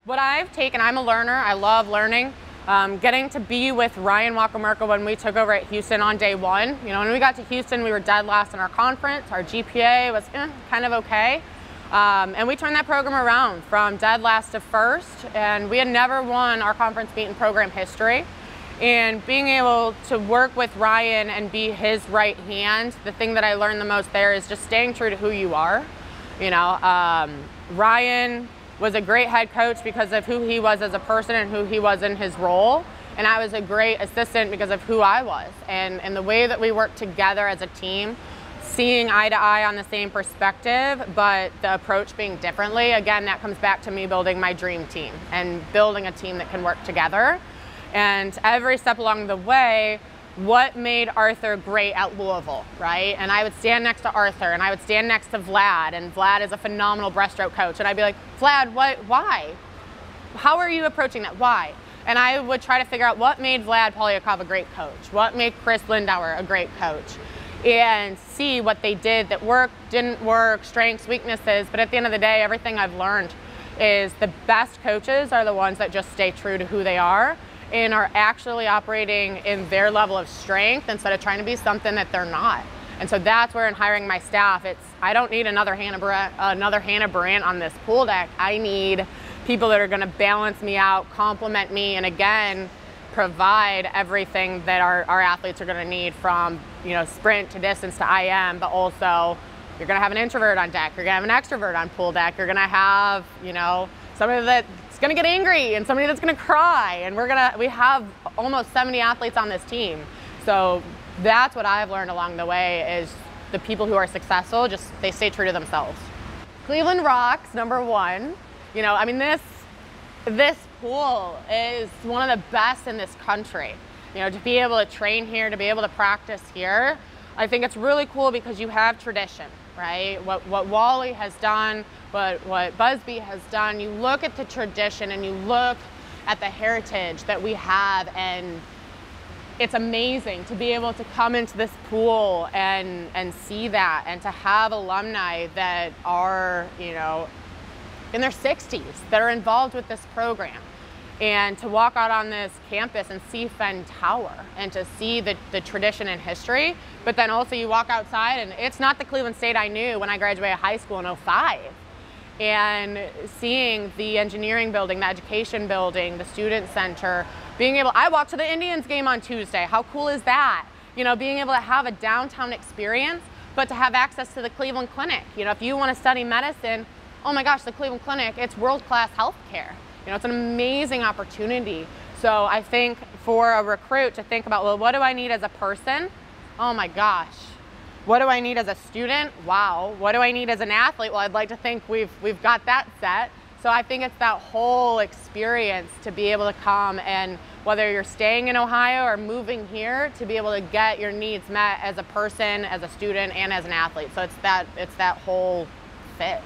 What I've taken, I'm a learner, I love learning. Getting to be with Ryan Wakamerka when we took over at Houston on day one. You know, when we got to Houston, we were dead last in our conference. Our GPA was kind of okay. And we turned that program around from dead last to first, and we had never won our conference meet in program history. And being able to work with Ryan and be his right hand, the thing that I learned the most there is just staying true to who you are. You know, Ryan was a great head coach because of who he was as a person and who he was in his role. And I was a great assistant because of who I was. And the way that we worked together as a team, seeing eye to eye on the same perspective, but the approach being differently, again, that comes back to me building my dream team and building a team that can work together. And every step along the way, what made Arthur great at Louisville, right? And I would stand next to Arthur, and I would stand next to Vlad, and Vlad is a phenomenal breaststroke coach. And I'd be like, Vlad, why? How are you approaching that? Why? And I would try to figure out what made Vlad Polyakov a great coach, what made Chris Lindauer a great coach, and see what they did that worked, didn't work, strengths, weaknesses. But at the end of the day, everything I've learned is the best coaches are the ones that just stay true to who they are and are actually operating in their level of strength instead of trying to be something that they're not. And so that's where in hiring my staff, I don't need another Hannah Burandt on this pool deck. I need people that are going to balance me out, complement me, and again, provide everything that our athletes are going to need, from, you know, sprint to distance to IM, but also you're going to have an introvert on deck, you're going to have an extrovert on pool deck, you're going to have, you know, somebody that's going to get angry and somebody that's going to cry, and we have almost 70 athletes on this team. So that's what I've learned along the way is the people who are successful, just they stay true to themselves. Cleveland rocks, number one. You know, I mean, this pool is one of the best in this country. You know, to be able to train here, to be able to practice here, I think it's really cool because you have tradition, right? What Wally has done, what Busby has done, you look at the tradition and you look at the heritage that we have, and it's amazing to be able to come into this pool and see that, and to have alumni that are, you know, in their 60s that are involved with this program, and to walk out on this campus and see Fenn Tower and to see the tradition and history. But then also you walk outside and it's not the Cleveland State I knew when I graduated high school in '05. And seeing the engineering building, the education building, the student center, I walked to the Indians game on Tuesday. How cool is that? You know, being able to have a downtown experience, but to have access to the Cleveland Clinic. You know, if you want to study medicine, oh my gosh, the Cleveland Clinic, it's world-class healthcare. You know, it's an amazing opportunity. So I think for a recruit to think about, well, what do I need as a person? Oh my gosh. What do I need as a student? Wow. What do I need as an athlete? Well, I'd like to think we've got that set. So I think it's that whole experience to be able to come, and whether you're staying in Ohio or moving here, to be able to get your needs met as a person, as a student, and as an athlete. So it's that whole fit.